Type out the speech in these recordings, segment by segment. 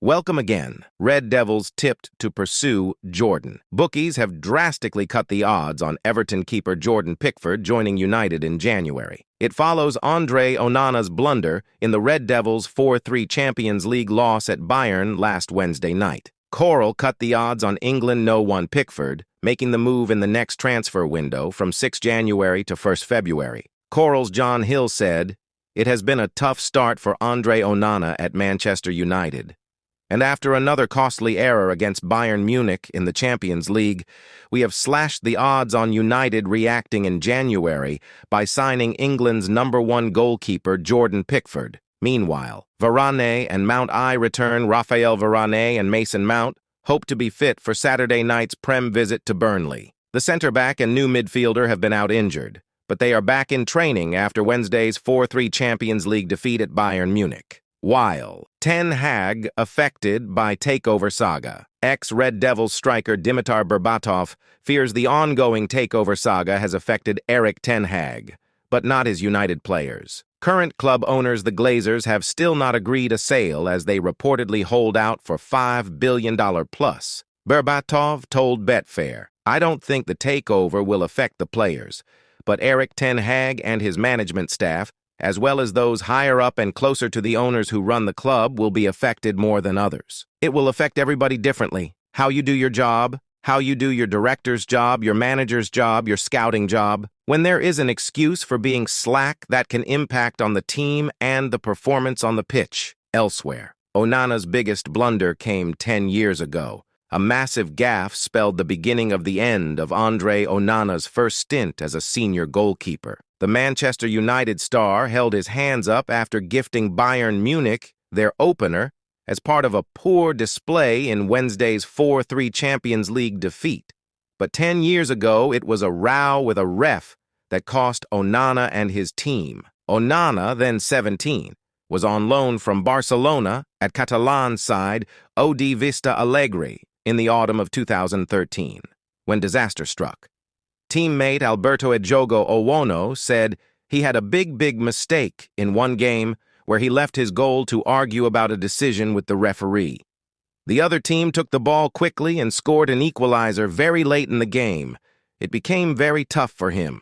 Welcome again. Red Devils tipped to pursue Jordan. Bookies have drastically cut the odds on Everton keeper Jordan Pickford joining United in January. It follows Andre Onana's blunder in the Red Devils' 4-3 Champions League loss at Bayern last Wednesday night. Coral cut the odds on England no one Pickford, making the move in the next transfer window from 6 January to 1 February. Coral's John Hill said, "It has been a tough start for Andre Onana at Manchester United. And after another costly error against Bayern Munich in the Champions League, we have slashed the odds on United reacting in January by signing England's #1 goalkeeper Jordan Pickford. Meanwhile, Varane and Mount I return. Raphael Varane and Mason Mount hope to be fit for Saturday night's Prem visit to Burnley. The centre-back and new midfielder have been out injured, but they are back in training after Wednesday's 4-3 Champions League defeat at Bayern Munich. While Ten Hag affected by takeover saga, ex-Red Devils striker Dimitar Berbatov fears the ongoing takeover saga has affected Erik Ten Hag, but not his United players. Current club owners the Glazers have still not agreed a sale as they reportedly hold out for $5 billion plus. Berbatov told Betfair, "I don't think the takeover will affect the players, but Erik Ten Hag and his management staff, as well as those higher up and closer to the owners who run the club, will be affected more than others. It will affect everybody differently. How you do your job, how you do your director's job, your manager's job, your scouting job. When there is an excuse for being slack, that can impact on the team and the performance on the pitch. Elsewhere, Onana's biggest blunder came 10 years ago. A massive gaffe spelled the beginning of the end of Andre Onana's first stint as a senior goalkeeper. The Manchester United star held his hands up after gifting Bayern Munich their opener as part of a poor display in Wednesday's 4-3 Champions League defeat. But 10 years ago, it was a row with a ref that cost Onana and his team. Onana, then 17, was on loan from Barcelona at Catalan side Odi Vista Alegre in the autumn of 2013, when disaster struck. Teammate Alberto Ejogo Owono said he had a big mistake in one game where he left his goal to argue about a decision with the referee. The other team took the ball quickly and scored an equalizer very late in the game. It became very tough for him.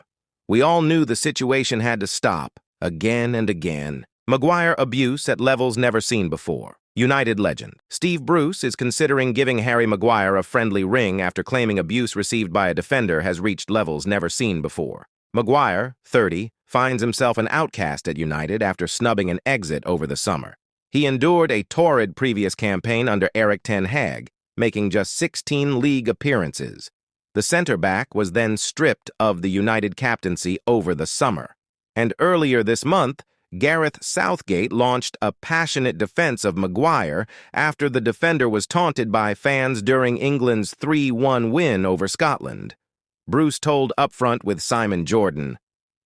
We all knew the situation had to stop, again and again. Maguire abuse at levels never seen before. United legend Steve Bruce is considering giving Harry Maguire a friendly ring after claiming abuse received by a defender has reached levels never seen before. Maguire, 30, finds himself an outcast at United after snubbing an exit over the summer. He endured a torrid previous campaign under Erik Ten Hag, making just 16 league appearances. The centre-back was then stripped of the United captaincy over the summer. And earlier this month, Gareth Southgate launched a passionate defense of Maguire after the defender was taunted by fans during England's 3-1 win over Scotland. Bruce told Upfront with Simon Jordan,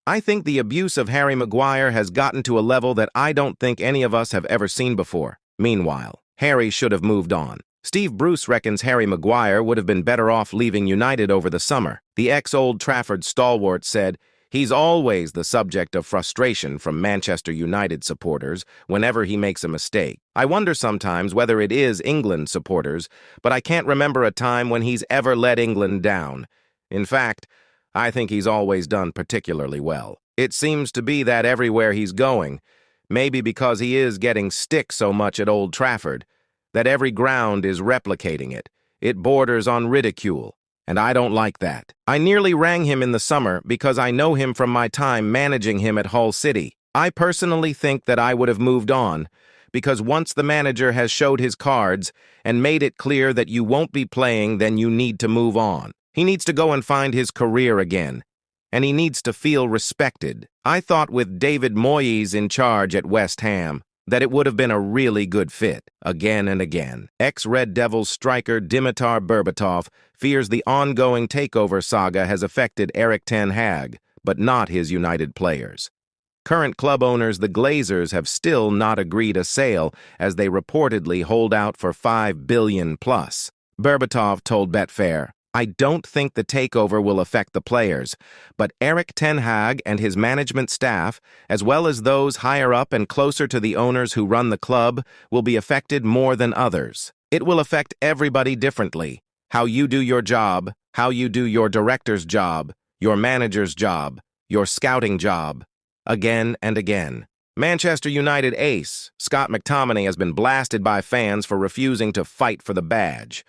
"I think the abuse of Harry Maguire has gotten to a level that I don't think any of us have ever seen before. Meanwhile, Harry should have moved on." Steve Bruce reckons Harry Maguire would have been better off leaving United over the summer. The ex-Old Trafford stalwart said, "He's always the subject of frustration from Manchester United supporters whenever he makes a mistake. I wonder sometimes whether it is England supporters, but I can't remember a time when he's ever let England down. In fact, I think he's always done particularly well. It seems to be that everywhere he's going, maybe because he is getting stick so much at Old Trafford, that every ground is replicating it. It borders on ridicule. And I don't like that. I nearly rang him in the summer because I know him from my time managing him at Hull City. I personally think that I would have moved on, because once the manager has showed his cards and made it clear that you won't be playing, then you need to move on. He needs to go and find his career again, and he needs to feel respected. I thought with David Moyes in charge at West Ham, that it would have been a really good fit, again and again." Ex-Red Devils striker Dimitar Berbatov fears the ongoing takeover saga has affected Erik Ten Hag, but not his United players. Current club owners the Glazers have still not agreed a sale as they reportedly hold out for $5 billion plus. Berbatov told Betfair, I don't think the takeover will affect the players, but Erik ten Hag and his management staff, as well as those higher up and closer to the owners who run the club, will be affected more than others. It will affect everybody differently. How you do your job, how you do your director's job, your manager's job, your scouting job, again and again. Manchester United ace Scott McTominay has been blasted by fans for refusing to fight for the badge.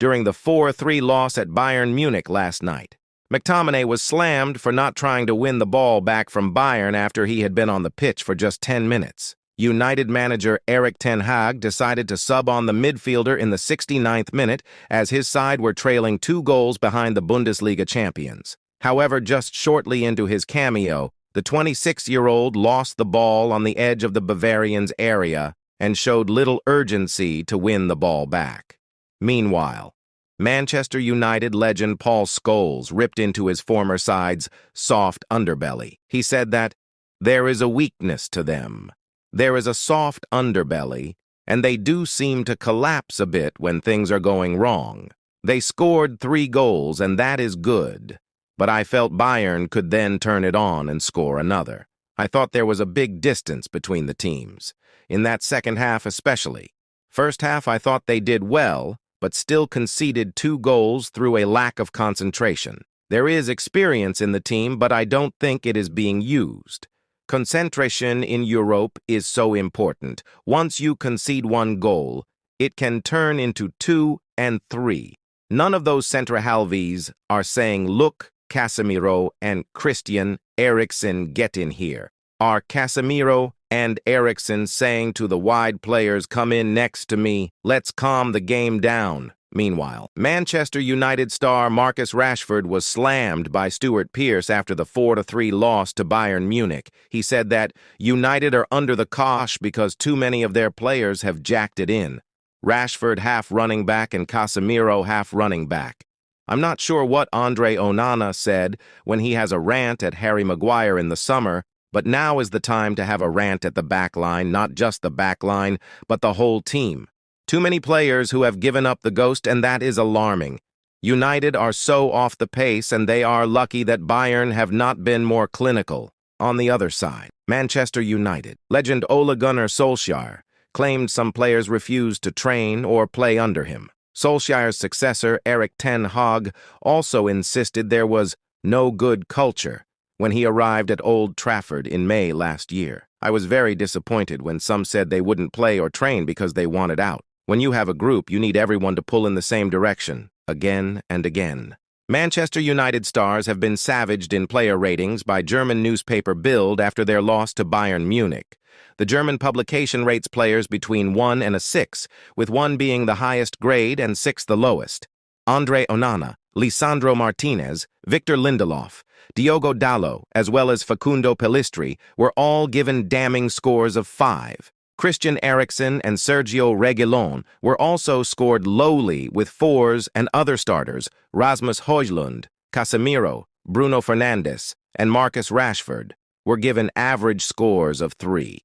During the 4-3 loss at Bayern Munich last night, McTominay was slammed for not trying to win the ball back from Bayern after he had been on the pitch for just 10 minutes. United manager Erik ten Hag decided to sub on the midfielder in the 69th minute as his side were trailing 2 goals behind the Bundesliga champions. However, just shortly into his cameo, the 26-year-old lost the ball on the edge of the Bavarians' area and showed little urgency to win the ball back. Meanwhile, Manchester United legend Paul Scholes ripped into his former side's soft underbelly. He said that there is a weakness to them. There is a soft underbelly, and they do seem to collapse a bit when things are going wrong. They scored 3 goals, and that is good. But I felt Bayern could then turn it on and score another. I thought there was a big distance between the teams, in that second half especially. First half I thought they did well, but still conceded 2 goals through a lack of concentration. There is experience in the team, but I don't think it is being used. Concentration in Europe is so important. Once you concede 1 goal, it can turn into 2 and 3. None of those centre-halves are saying, "Look, Casemiro and Christian Eriksen, get in here." Are Casemiro and Eriksen saying to the wide players, "Come in next to me, let's calm the game down"? Meanwhile, Manchester United star Marcus Rashford was slammed by Stuart Pearce after the 4-3 loss to Bayern Munich. He said that United are under the cosh because too many of their players have jacked it in. Rashford half running back and Casemiro half running back. I'm not sure what Andre Onana said when he has a rant at Harry Maguire in the summer, but now is the time to have a rant at the back line, not just the back line, but the whole team. Too many players who have given up the ghost, and that is alarming. United are so off the pace, and they are lucky that Bayern have not been more clinical. On the other side, Manchester United legend Ole Gunnar Solskjaer claimed some players refused to train or play under him. Solskjaer's successor, Erik ten Hag, also insisted there was no good culture when he arrived at Old Trafford in May last year. I was very disappointed when some said they wouldn't play or train because they wanted out. When you have a group, you need everyone to pull in the same direction, again and again. Manchester United stars have been savaged in player ratings by German newspaper Bild after their loss to Bayern Munich. The German publication rates players between 1 and a 6, with 1 being the highest grade and 6 the lowest. Andre Onana, Lisandro Martinez, Victor Lindelof, Diogo Dalot, as well as Facundo Pellistri were all given damning scores of 5. Christian Eriksen and Sergio Reguilón were also scored lowly with 4s, and other starters, Rasmus Højlund, Casemiro, Bruno Fernandes, and Marcus Rashford, were given average scores of 3.